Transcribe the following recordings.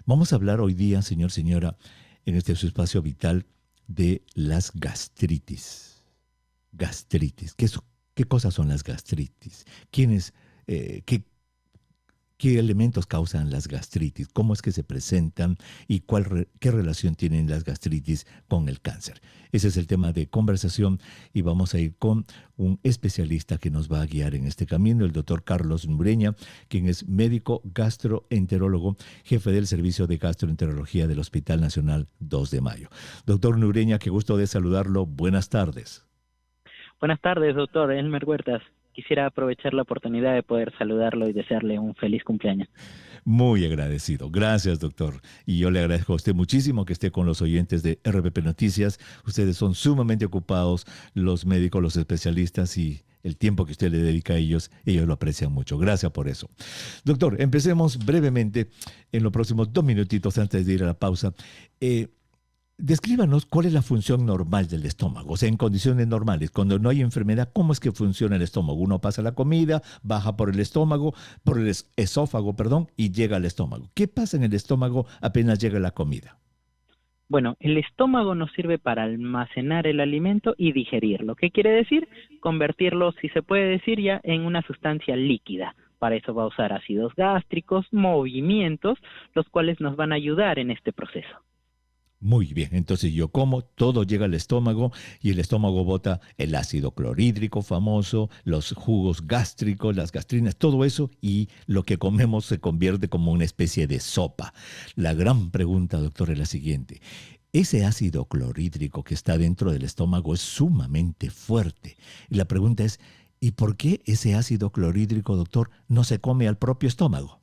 Vamos a hablar hoy día, señor, señora, en este su espacio vital de las gastritis. Gastritis. ¿Qué cosas son las gastritis? ¿Quiénes, qué elementos causan las gastritis? ¿Cómo es que se presentan? ¿Y qué relación tienen las gastritis con el cáncer? Ese es el tema de conversación y vamos a ir con un especialista que nos va a guiar en este camino, el doctor Carlos Nureña, quien es médico gastroenterólogo, jefe del Servicio de Gastroenterología del Hospital Nacional 2 de Mayo. Doctor Nureña, qué gusto de saludarlo. Buenas tardes. Buenas tardes, doctor Elmer Huertas. Quisiera aprovechar la oportunidad de poder saludarlo y desearle un feliz cumpleaños. Muy agradecido. Gracias, doctor. Y yo le agradezco a usted muchísimo que esté con los oyentes de RPP Noticias. Ustedes son sumamente ocupados, los médicos, los especialistas, y el tiempo que usted le dedica a ellos lo aprecian mucho. Gracias por eso. Doctor, empecemos brevemente en los próximos 2 minutitos antes de ir a la pausa. Descríbanos cuál es la función normal del estómago, o sea, en condiciones normales, cuando no hay enfermedad, ¿cómo es que funciona el estómago? Uno pasa la comida, baja por el estómago, por el esófago, perdón, y llega al estómago. ¿Qué pasa en el estómago apenas llega la comida? Bueno, el estómago nos sirve para almacenar el alimento y digerirlo. ¿Qué quiere decir? Convertirlo, si se puede decir ya, en una sustancia líquida. Para eso va a usar ácidos gástricos, movimientos, los cuales nos van a ayudar en este proceso. Muy bien, entonces yo como, todo llega al estómago y el estómago bota el ácido clorhídrico famoso, los jugos gástricos, las gastrinas, todo eso, y lo que comemos se convierte como una especie de sopa. La gran pregunta, doctor, es la siguiente. Ese ácido clorhídrico que está dentro del estómago es sumamente fuerte. Y la pregunta es, ¿y por qué ese ácido clorhídrico, doctor, no se come al propio estómago?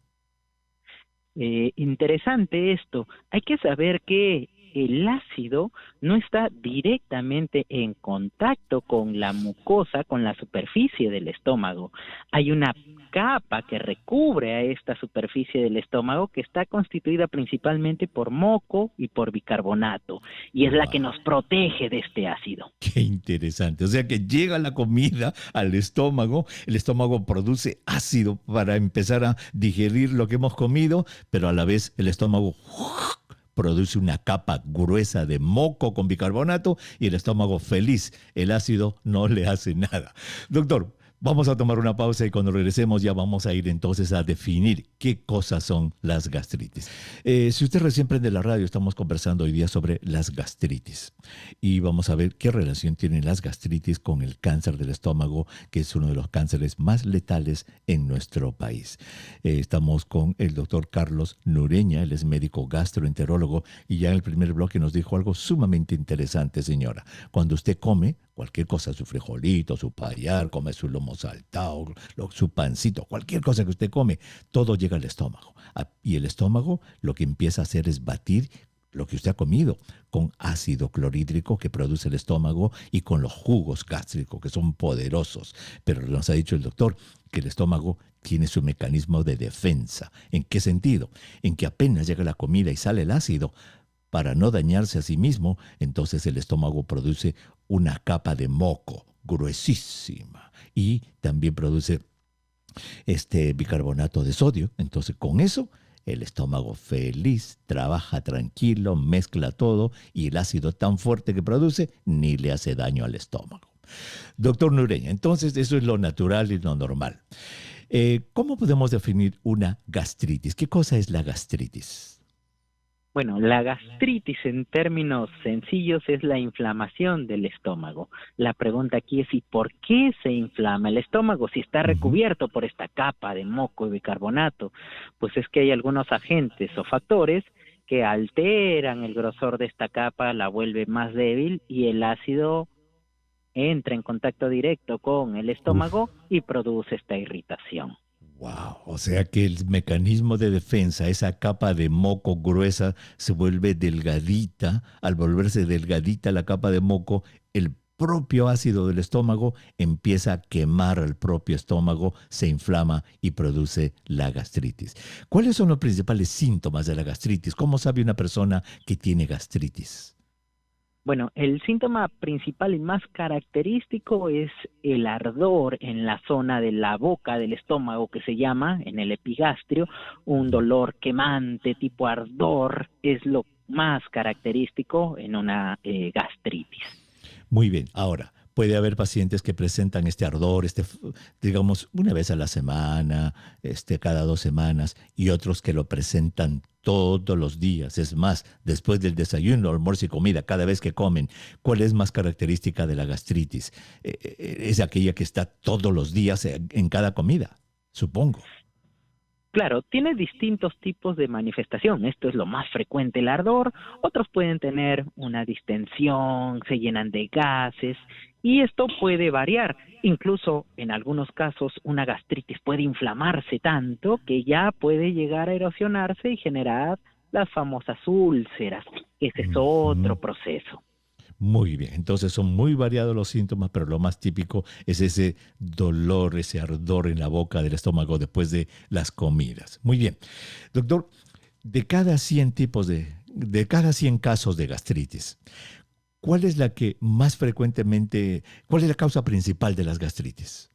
Interesante esto. Hay que saber que el ácido no está directamente en contacto con la mucosa, con la superficie del estómago. Hay una capa que recubre a esta superficie del estómago que está constituida principalmente por moco y por bicarbonato, y es la que nos protege de este ácido. Qué interesante. O sea que llega la comida al estómago, el estómago produce ácido para empezar a digerir lo que hemos comido, pero a la vez el estómago produce una capa gruesa de moco con bicarbonato y el estómago feliz. El ácido no le hace nada. Doctor, vamos a tomar una pausa y cuando regresemos ya vamos a ir entonces a definir qué cosas son las gastritis. Si usted recién prende la radio, estamos conversando hoy día sobre las gastritis y vamos a ver qué relación tienen las gastritis con el cáncer del estómago, que es uno de los cánceres más letales en nuestro país. Estamos con el doctor Carlos Nureña, él es médico gastroenterólogo y ya en el primer bloque nos dijo algo sumamente interesante, señora. Cuando usted come cualquier cosa, su frijolito, su payar, come su lomo saltado, su pancito, cualquier cosa que usted come, todo llega al estómago. Y el estómago lo que empieza a hacer es batir lo que usted ha comido con ácido clorhídrico que produce el estómago y con los jugos gástricos que son poderosos. Pero nos ha dicho el doctor que el estómago tiene su mecanismo de defensa. ¿En qué sentido? En que apenas llega la comida y sale el ácido, para no dañarse a sí mismo, entonces el estómago produce una capa de moco gruesísima y también produce bicarbonato de sodio. Entonces con eso el estómago feliz, trabaja tranquilo, mezcla todo y el ácido tan fuerte que produce ni le hace daño al estómago. Doctor Nureña, entonces eso es lo natural y lo normal. ¿Cómo podemos definir una gastritis? ¿Qué cosa es la gastritis? Bueno, la gastritis en términos sencillos es la inflamación del estómago. La pregunta aquí es ¿y por qué se inflama el estómago si está recubierto por esta capa de moco y bicarbonato? Pues es que hay algunos agentes o factores que alteran el grosor de esta capa, la vuelve más débil y el ácido entra en contacto directo con el estómago y produce esta irritación. Wow, o sea que el mecanismo de defensa, esa capa de moco gruesa, se vuelve delgadita. Al volverse delgadita la capa de moco, el propio ácido del estómago empieza a quemar el propio estómago, se inflama y produce la gastritis. ¿Cuáles son los principales síntomas de la gastritis? ¿Cómo sabe una persona que tiene gastritis? Bueno, el síntoma principal y más característico es el ardor en la zona de la boca del estómago, que se llama en el epigastrio un dolor quemante tipo ardor, es lo más característico en una gastritis. Muy bien. Ahora, puede haber pacientes que presentan este ardor, digamos, una vez a la semana, cada 2 semanas, y otros que lo presentan todos los días. Es más, después del desayuno, almuerzo y comida, cada vez que comen. ¿Cuál es más característica de la gastritis? Es aquella que está todos los días en cada comida, supongo. Claro, tiene distintos tipos de manifestación. Esto es lo más frecuente, el ardor. Otros pueden tener una distensión, se llenan de gases y esto puede variar. Incluso en algunos casos una gastritis puede inflamarse tanto que ya puede llegar a erosionarse y generar las famosas úlceras. Ese es otro Ujú. proceso. Muy bien, entonces son muy variados los síntomas, pero lo más típico es ese dolor, ese ardor en la boca del estómago después de las comidas. Muy bien, doctor, de cada 100 de cada 100 casos de gastritis, ¿cuál es la que más frecuentemente, cuál es la causa principal de las gastritis?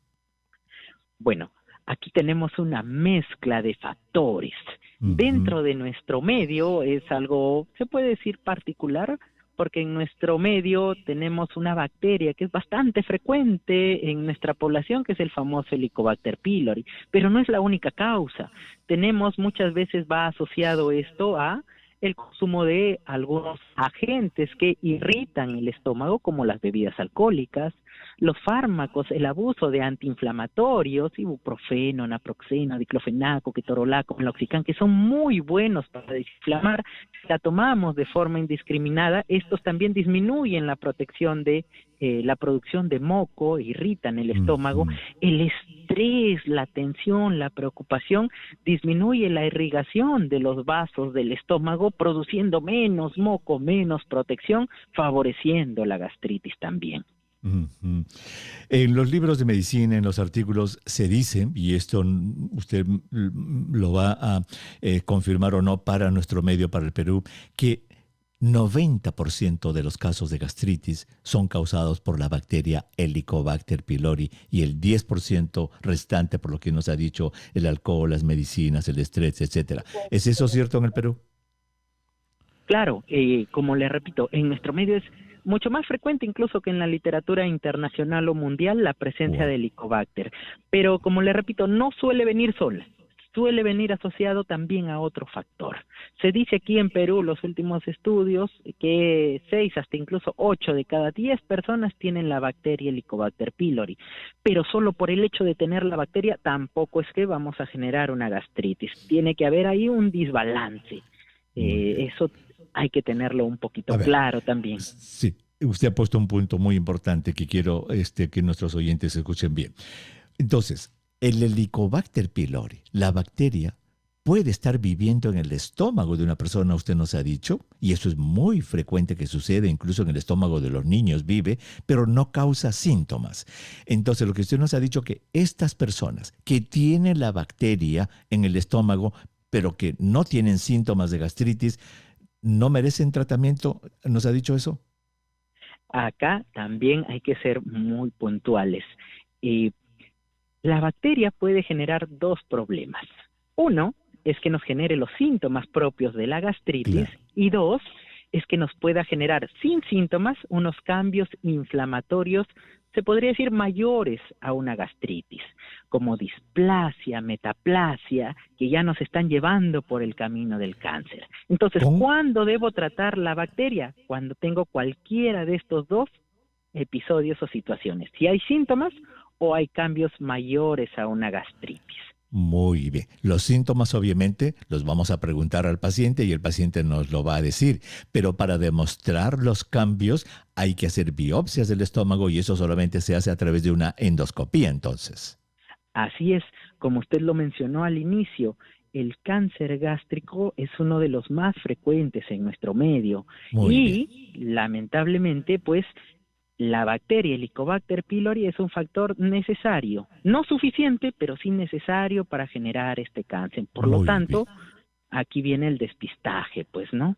Bueno, aquí tenemos una mezcla de factores. Ujú. Dentro de nuestro medio es algo, se puede decir particular, porque en nuestro medio tenemos una bacteria que es bastante frecuente en nuestra población, que es el famoso Helicobacter pylori, pero no es la única causa. Tenemos muchas veces va asociado esto a el consumo de algunos agentes que irritan el estómago, como las bebidas alcohólicas, los fármacos, el abuso de antiinflamatorios, ibuprofeno, naproxeno, diclofenaco, ketorolaco, meloxicam, que son muy buenos para desinflamar. Si la tomamos de forma indiscriminada, estos también disminuyen la protección de la producción de moco, irritan el estómago, Ujú. el estrés, la tensión, la preocupación disminuye la irrigación de los vasos del estómago, produciendo menos moco, menos protección, favoreciendo la gastritis también. Ujú. En los libros de medicina, en los artículos, se dice, y esto usted lo va a confirmar o no para nuestro medio, para el Perú, que 90% de los casos de gastritis son causados por la bacteria Helicobacter pylori y el 10% restante, por lo que nos ha dicho, el alcohol, las medicinas, el estrés, etcétera. ¿Es eso cierto en el Perú? Claro, como le repito, en nuestro medio es mucho más frecuente incluso que en la literatura internacional o mundial la presencia Wow. de Helicobacter, pero como le repito, no suele venir sola, suele venir asociado también a otro factor. Se dice aquí en Perú, los últimos estudios, que 6 hasta incluso 8 de cada 10 personas tienen la bacteria Helicobacter pylori, pero solo por el hecho de tener la bacteria tampoco es que vamos a generar una gastritis. Tiene que haber ahí un desbalance. Muy bien. Eso hay que tenerlo un poquito A ver, claro también. sí, usted ha puesto un punto muy importante que quiero que nuestros oyentes escuchen bien. Entonces, el Helicobacter pylori, la bacteria, puede estar viviendo en el estómago de una persona, usted nos ha dicho, y eso es muy frecuente que sucede, incluso en el estómago de los niños vive, pero no causa síntomas. Entonces, lo que usted nos ha dicho que estas personas que tienen la bacteria en el estómago, pero que no tienen síntomas de gastritis, no merecen tratamiento, ¿nos ha dicho eso? Acá también hay que ser muy puntuales. Eh, la bacteria puede generar dos problemas. Uno es que nos genere los síntomas propios de la gastritis Claro. y dos es que nos pueda generar sin síntomas unos cambios inflamatorios, se podría decir mayores a una gastritis, como displasia, metaplasia, que ya nos están llevando por el camino del cáncer. Entonces, Con, ¿cuándo debo tratar la bacteria? Cuando tengo cualquiera de estos dos episodios o situaciones. Si hay síntomas o hay cambios mayores a una gastritis. Muy bien. Los síntomas obviamente los vamos a preguntar al paciente y el paciente nos lo va a decir, pero para demostrar los cambios hay que hacer biopsias del estómago y eso solamente se hace a través de una endoscopía entonces. Así es, como usted lo mencionó al inicio, el cáncer gástrico es uno de los más frecuentes en nuestro medio Muy bien. y lamentablemente pues la bacteria Helicobacter pylori es un factor necesario, no suficiente, pero sí necesario para generar este cáncer. Por lo Muy bien. tanto, aquí viene el despistaje, pues, ¿no?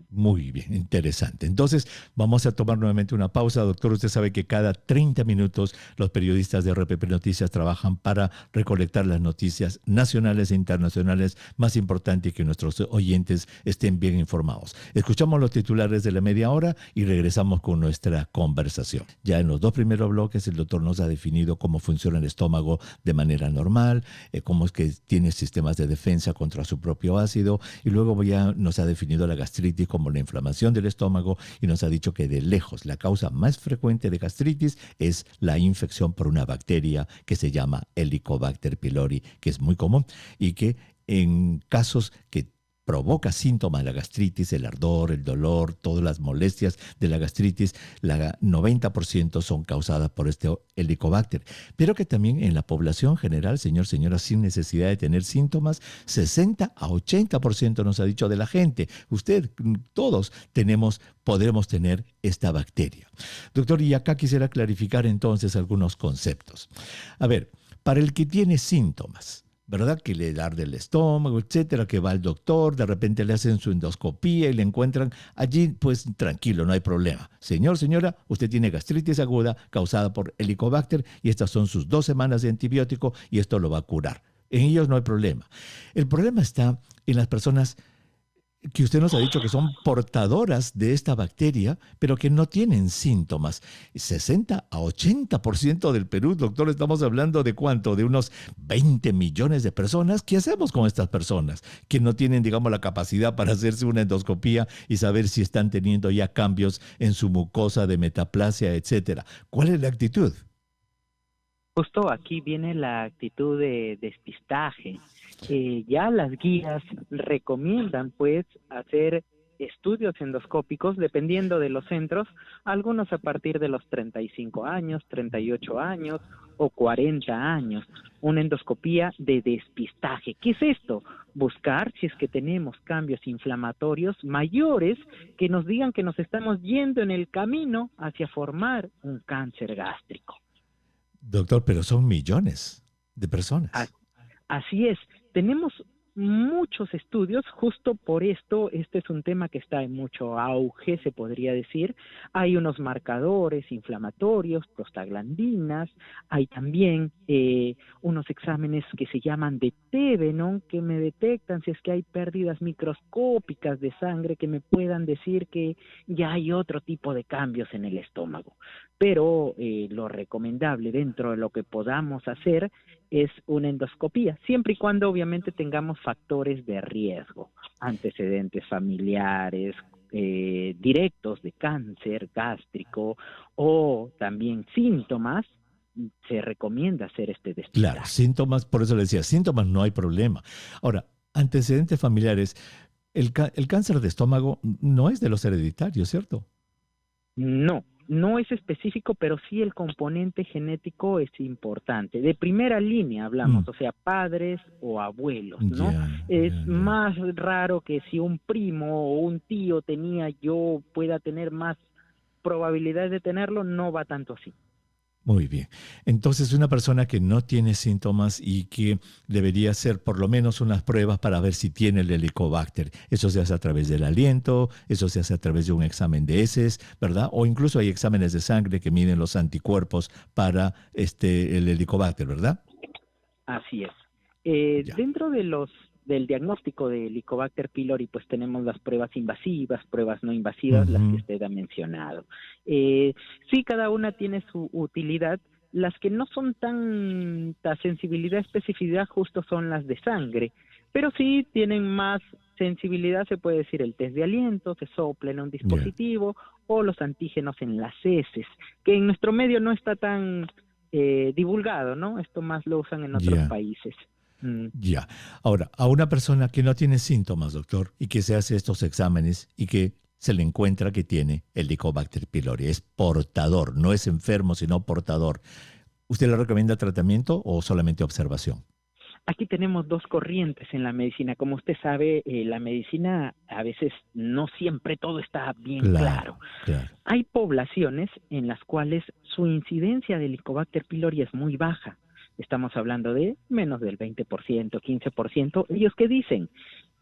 Muy bien, interesante. Entonces, vamos a tomar nuevamente una pausa. Doctor, usted sabe que cada 30 minutos los periodistas de RPP Noticias trabajan para recolectar las noticias nacionales e internacionales más importantes y que nuestros oyentes estén bien informados. Escuchamos los titulares de la media hora y regresamos con nuestra conversación. Ya en los dos primeros bloques, el doctor nos ha definido cómo funciona el estómago de manera normal, cómo es que tiene sistemas de defensa contra su propio ácido, y luego ya nos ha definido la gastritis como la inflamación del estómago y nos ha dicho que de lejos la causa más frecuente de gastritis es la infección por una bacteria que se llama Helicobacter pylori, que es muy común y que en casos que provoca síntomas de la gastritis, el ardor, el dolor, todas las molestias de la gastritis, la 90% son causadas por este helicobacter, pero que también en la población general, señor, señora, sin necesidad de tener síntomas, 60 a 80% nos ha dicho de la gente. Usted, todos podremos tener esta bacteria. Doctor, y acá quisiera clarificar entonces algunos conceptos. A ver, para el que tiene síntomas, ¿verdad? Que le arde el estómago, etcétera, que va al doctor, de repente le hacen su endoscopía y le encuentran allí, pues tranquilo, no hay problema. Señor, señora, usted tiene gastritis aguda causada por Helicobacter y estas son sus 2 semanas de antibiótico y esto lo va a curar. En ellos no hay problema. El problema está en las personas que usted nos ha dicho que son portadoras de esta bacteria, pero que no tienen síntomas. 60 a 80% del Perú, doctor, estamos hablando de ¿cuánto? De unos 20 millones de personas. ¿Qué hacemos con estas personas que no tienen, digamos, la capacidad para hacerse una endoscopía y saber si están teniendo ya cambios en su mucosa de metaplasia, etcétera? ¿Cuál es la actitud? Justo aquí viene la actitud de despistaje. Ya las guías recomiendan pues hacer estudios endoscópicos dependiendo de los centros, algunos a partir de los 35 años, 38 años o 40 años, una endoscopía de despistaje. ¿Qué es esto? Buscar si es que tenemos cambios inflamatorios mayores que nos digan que nos estamos yendo en el camino hacia formar un cáncer gástrico. Doctor, pero son millones de personas. Así es, tenemos muchos estudios, justo por esto, este es un tema que está en mucho auge, se podría decir. Hay unos marcadores inflamatorios, prostaglandinas, hay también unos exámenes que se llaman de Tevenon, que me detectan si es que hay pérdidas microscópicas de sangre que me puedan decir que ya hay otro tipo de cambios en el estómago. Pero lo recomendable dentro de lo que podamos hacer es una endoscopía, siempre y cuando obviamente tengamos factores de riesgo, antecedentes familiares, directos de cáncer gástrico o también síntomas, se recomienda hacer este despistaje. Claro, síntomas, por eso le decía, síntomas no hay problema. Ahora, antecedentes familiares, el cáncer de estómago no es de los hereditarios, ¿cierto? No, no es específico, pero sí el componente genético es importante. De primera línea hablamos, o sea, padres o abuelos, ¿no? Es más raro que si un primo o un tío tenía, yo pueda tener más probabilidades de tenerlo, no va tanto así. Muy bien. Entonces, una persona que no tiene síntomas y que debería hacer por lo menos unas pruebas para ver si tiene el Helicobacter. Eso se hace a través del aliento, eso se hace a través de un examen de heces, ¿verdad? O incluso hay exámenes de sangre que miden los anticuerpos para el Helicobacter, ¿verdad? Así es. Dentro del diagnóstico de Helicobacter pylori, pues tenemos las pruebas invasivas, pruebas no invasivas, las que usted ha mencionado. Sí, cada una tiene su utilidad. Las que no son tanta sensibilidad, especificidad, justo son las de sangre, pero sí tienen más sensibilidad, se puede decir el test de aliento, se sopla en un dispositivo, o los antígenos en las heces, que en nuestro medio no está tan divulgado, ¿no? Esto más lo usan en otros países. Ya. Ahora, a una persona que no tiene síntomas, doctor, y que se hace estos exámenes y que se le encuentra que tiene el Helicobacter pylori, es portador, no es enfermo, sino portador. ¿Usted le recomienda tratamiento o solamente observación? Aquí tenemos dos corrientes en la medicina. Como usted sabe, la medicina a veces no siempre todo está bien claro. Hay poblaciones en las cuales su incidencia de Helicobacter pylori es muy baja. Estamos hablando de menos del 20%, 15%. ¿Ellos qué dicen?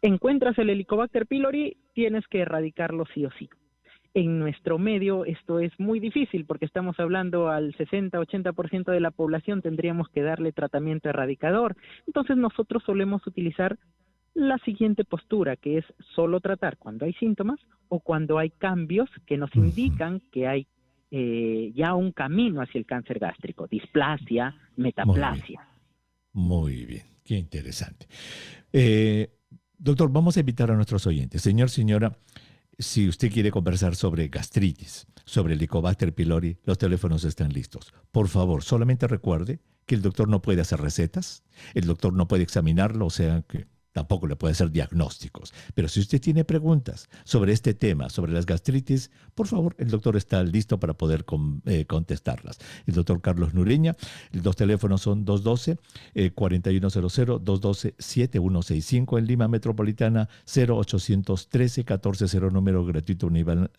Encuentras el Helicobacter pylori, tienes que erradicarlo sí o sí. En nuestro medio esto es muy difícil porque estamos hablando al 60-80% de la población tendríamos que darle tratamiento erradicador. Entonces nosotros solemos utilizar la siguiente postura, que es solo tratar cuando hay síntomas o cuando hay cambios que nos indican que hay ya un camino hacia el cáncer gástrico, displasia, metaplasia. Muy bien, qué interesante. Doctor, vamos a invitar a nuestros oyentes. Señor, señora, si usted quiere conversar sobre gastritis, sobre el Helicobacter pylori, los teléfonos están listos. Por favor, solamente recuerde que el doctor no puede hacer recetas, el doctor no puede examinarlo, o sea que tampoco le puede hacer diagnósticos. Pero si usted tiene preguntas sobre este tema, sobre las gastritis, por favor, el doctor está listo para poder contestarlas. El doctor Carlos Nureña, los teléfonos son 212-4100, 212-7165 en Lima Metropolitana, 0813-1400, número gratuito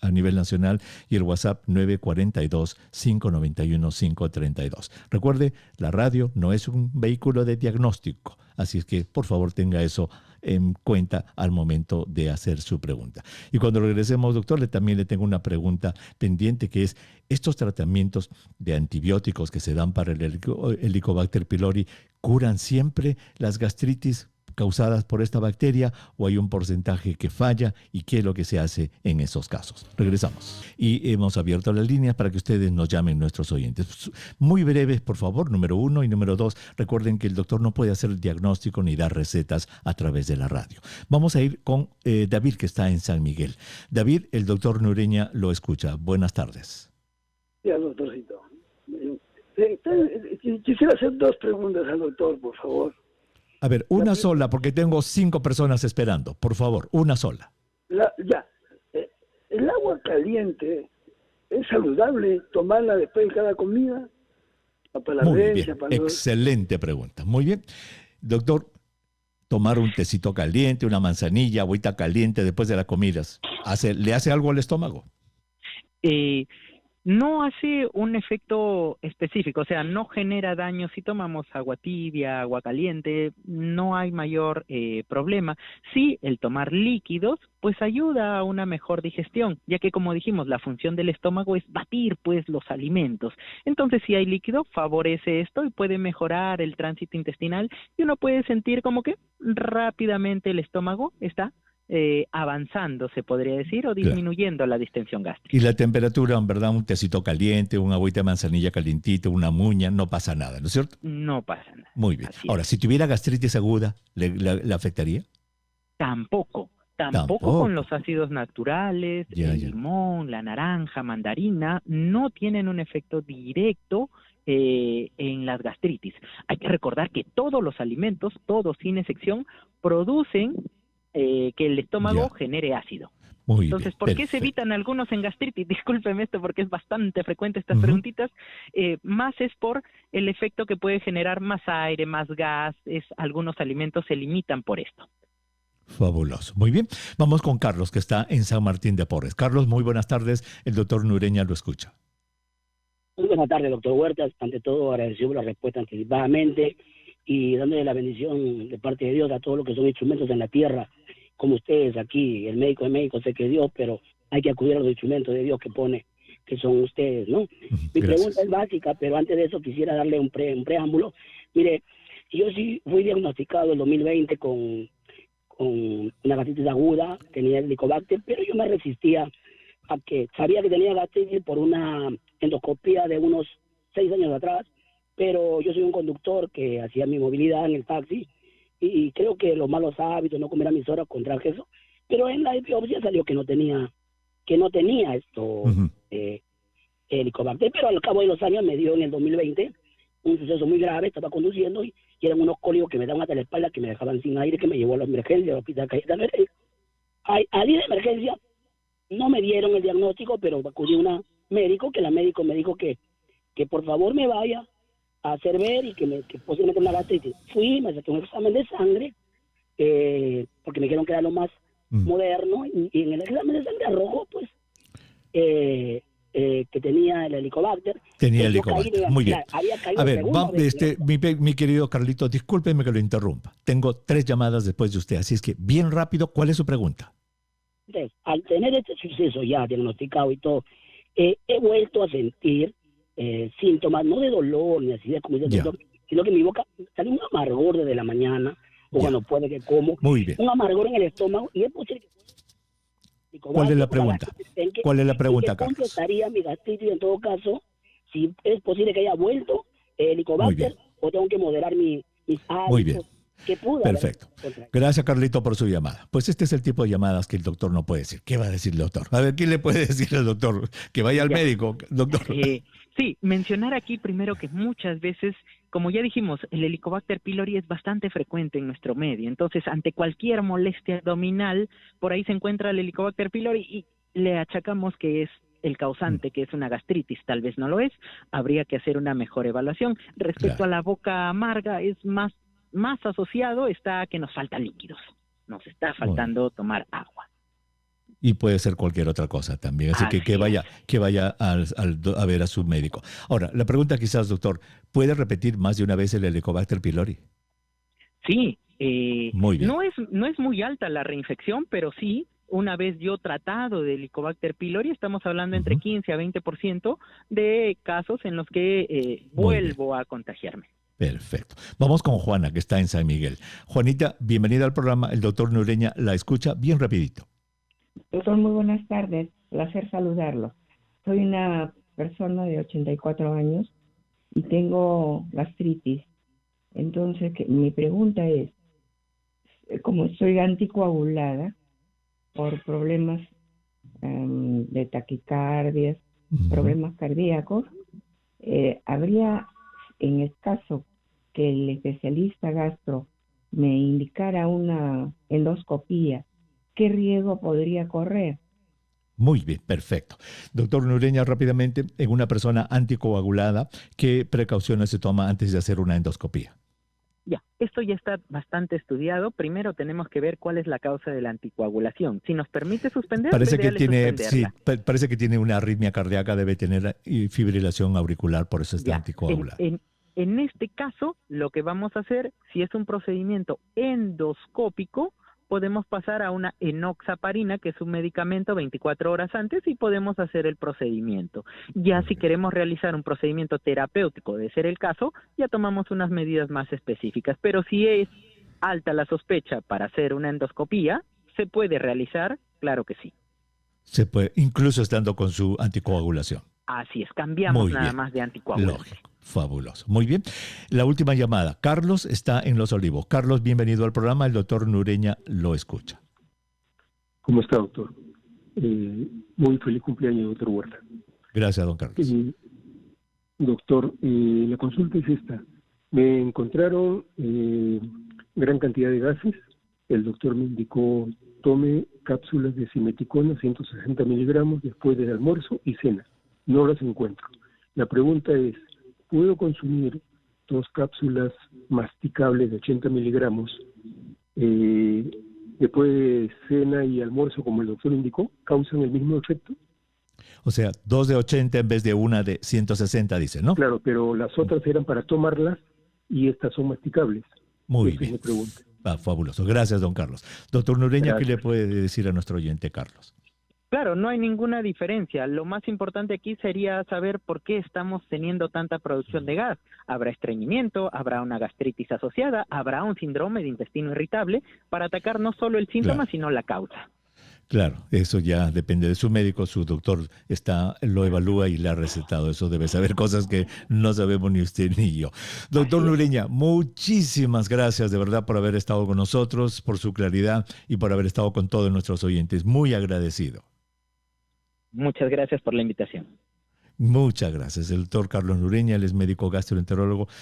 a nivel nacional, y el WhatsApp 942-591-532. Recuerde, la radio no es un vehículo de diagnóstico, así es que por favor tenga eso en cuenta al momento de hacer su pregunta. Y cuando regresemos, doctor, también le tengo una pregunta pendiente, que es, ¿estos tratamientos de antibióticos que se dan para el Helicobacter pylori curan siempre las gastritis causadas por esta bacteria, o hay un porcentaje que falla, y qué es lo que se hace en esos casos? Regresamos. Y hemos abierto las líneas para que ustedes nos llamen, nuestros oyentes. Muy breves, por favor, número 1 y número 2. Recuerden que el doctor no puede hacer el diagnóstico ni dar recetas a través de la radio. Vamos a ir con David, que está en San Miguel. David, el doctor Nureña lo escucha. Buenas tardes. Ya, doctorcito. Quisiera hacer 2 preguntas al doctor, por favor. A ver, una sola, porque tengo 5 personas esperando. Por favor, una sola. ¿El agua caliente es saludable tomarla después de cada comida? Para la Muy herencia, bien, excelente pregunta. Muy bien. Doctor, tomar un tecito caliente, una manzanilla, agüita caliente después de las comidas, ¿le hace algo al estómago? No hace un efecto específico, o sea, no genera daño. Si tomamos agua tibia, agua caliente, no hay mayor problema. Sí, el tomar líquidos, pues ayuda a una mejor digestión, ya que, como dijimos, la función del estómago es batir, pues, los alimentos. Entonces, si hay líquido, favorece esto y puede mejorar el tránsito intestinal, y uno puede sentir como que rápidamente el estómago está avanzando, se podría decir, o disminuyendo la distensión gástrica. Y la temperatura, en verdad, un tecito caliente, un agüita de manzanilla calientito, una muña, no pasa nada, ¿no es cierto? No pasa nada. Muy bien. Ahora, si tuviera gastritis aguda, ¿le afectaría? Tampoco con los ácidos naturales, el limón, la naranja, mandarina, no tienen un efecto directo en las gastritis. Hay que recordar que todos los alimentos, todos sin excepción, producen que el estómago genere ácido. Muy Entonces, bien, ¿por qué se evitan algunos en gastritis? Discúlpeme esto porque es bastante frecuente estas preguntitas. Más es por el efecto que puede generar más aire, más gas. Algunos alimentos se limitan por esto. Fabuloso. Muy bien. Vamos con Carlos, que está en San Martín de Porres. Carlos, muy buenas tardes. El doctor Nureña lo escucha. Muy buenas tardes, doctor Huertas. Ante todo, agradecido la respuesta anticipadamente y dándole la bendición de parte de Dios a todos los que son instrumentos en la tierra, como ustedes aquí. El médico de médicos, sé que es Dios, pero hay que acudir a los instrumentos de Dios que pone, que son ustedes, ¿no? Mi pregunta es básica, pero antes de eso quisiera darle un preámbulo. Mire, yo sí fui diagnosticado en 2020 con una gastritis aguda, tenía el Helicobacter, pero yo me resistía a que, sabía que tenía gastritis por una endoscopía de unos 6 años atrás, pero yo soy un conductor que hacía mi movilidad en el taxi, y creo que los malos hábitos, no comer a mis horas, contraje eso, pero en la biopsia salió que no tenía esto, Helicobacter, pero al cabo de los años me dio en el 2020 un suceso muy grave. Estaba conduciendo y eran unos cólicos que me daban hasta la espalda, que me dejaban sin aire, que me llevó a la emergencia, al hospital Cayetano Heredia. Al ir de emergencia no me dieron el diagnóstico, pero acudí a una médico, que la médico me dijo que por favor me vaya a hacer ver y que posiblemente una gastritis. Fui, me saqué un examen de sangre, porque me dijeron que era lo más moderno, y en el examen de sangre arrojó, pues, que tenía el Helicobacter. Tenía Yo Helicobacter, caí, muy bien. había caído A ver, segunda vez. mi querido Carlito, discúlpeme que lo interrumpa. Tengo 3 llamadas después de usted, así es que bien rápido, ¿cuál es su pregunta? Entonces, al tener este suceso ya diagnosticado y todo, he vuelto a sentir síntomas, no de dolor ni así de como dice el Ya. doctor, sino que en mi boca sale un amargor desde la mañana, o Ya. cuando puede que como, Muy bien. un amargor en el estómago, y es posible que ¿Cuál es la o pregunta? gastritis, ¿Cuál es la pregunta, ¿en qué punto Carlos? estaría mi gastritis en todo caso? Si es posible que haya vuelto el Muy Helicobacter, bien. o tengo que moderar mis hábitos. Muy bien. Que pudo haber Perfecto. contraído. Gracias, Carlito, por su llamada. Pues este es el tipo de llamadas que el doctor no puede decir. ¿Qué va a decir el doctor? A ver, ¿qué le puede decir el doctor? Que vaya al Ya. médico, doctor. Sí, mencionar aquí primero que muchas veces, como ya dijimos, el Helicobacter pylori es bastante frecuente en nuestro medio. Entonces, ante cualquier molestia abdominal, por ahí se encuentra el Helicobacter pylori y le achacamos que es el causante, que es una gastritis. Tal vez no lo es, habría que hacer una mejor evaluación. Respecto Claro. a la boca amarga, es más asociado está a que nos faltan líquidos. Nos está faltando tomar agua. Y puede ser cualquier otra cosa también. Así que Así que vaya a ver a su médico. Ahora, la pregunta quizás, doctor, ¿puede repetir más de una vez el Helicobacter pylori? Sí, Muy bien. no es muy alta la reinfección, pero sí, una vez yo tratado de Helicobacter pylori, estamos hablando entre 15 a 20% de casos en los que vuelvo a contagiarme. Perfecto. Vamos con Juana, que está en San Miguel. Juanita, bienvenida al programa. El doctor Nureña la escucha bien rapidito. Doctor, muy buenas tardes. Placer saludarlo. Soy una persona de 84 años y tengo gastritis. Entonces, mi pregunta es, como estoy anticoagulada por problemas de taquicardias, problemas cardíacos, ¿habría, en el caso que el especialista gastro me indicara una endoscopía, qué riesgo podría correr? Muy bien, perfecto. Doctor Nureña, rápidamente, en una persona anticoagulada, ¿qué precauciones se toma antes de hacer una endoscopía? Ya, esto ya está bastante estudiado. Primero tenemos que ver cuál es la causa de la anticoagulación. Si nos permite suspender, Parece lo que ideal es tiene, suspenderla. parece que tiene una arritmia cardíaca, debe tener fibrilación auricular, por eso está Ya, anticoagulada. en este caso, lo que vamos a hacer, si es un procedimiento endoscópico, podemos pasar a una enoxaparina, que es un medicamento 24 horas antes, y podemos hacer el procedimiento. Ya si queremos realizar un procedimiento terapéutico, de ser el caso, ya tomamos unas medidas más específicas. Pero si es alta la sospecha para hacer una endoscopía, ¿se puede realizar? Claro que sí. Se puede, incluso estando con su anticoagulación. Así es, cambiamos Muy nada bien. más de anticoagulante. Lógico, fabuloso. Muy bien. La última llamada. Carlos está en Los Olivos. Carlos, bienvenido al programa. El doctor Nureña lo escucha. ¿Cómo está, doctor? Muy feliz cumpleaños, doctor Huerta. Gracias, don Carlos. Doctor, la consulta es esta. Me encontraron gran cantidad de gases. El doctor me indicó tome cápsulas de simeticona, 160 miligramos, después del almuerzo y cena. No las encuentro. La pregunta es, ¿puedo consumir 2 cápsulas masticables de 80 miligramos después de cena y almuerzo, como el doctor indicó? ¿Causan el mismo efecto? O sea, 2 de 80 en vez de una de 160, dice, ¿no? Claro, pero las otras eran para tomarlas y estas son masticables. Muy Esa bien. es mi pregunta. Fabuloso. Gracias, don Carlos. Doctor Nureña, ¿qué Gracias. le puede decir a nuestro oyente Carlos? Claro, no hay ninguna diferencia. Lo más importante aquí sería saber por qué estamos teniendo tanta producción de gas. Habrá estreñimiento, habrá una gastritis asociada, habrá un síndrome de intestino irritable para atacar no solo el síntoma, Claro. sino la causa. Claro, eso ya depende de su médico, su doctor lo evalúa y le ha recetado. Eso debe saber cosas que no sabemos ni usted ni yo. Doctor Nureña, muchísimas gracias de verdad por haber estado con nosotros, por su claridad y por haber estado con todos nuestros oyentes. Muy agradecido. Muchas gracias por la invitación. Muchas gracias. El doctor Carlos Nureña, él es médico gastroenterólogo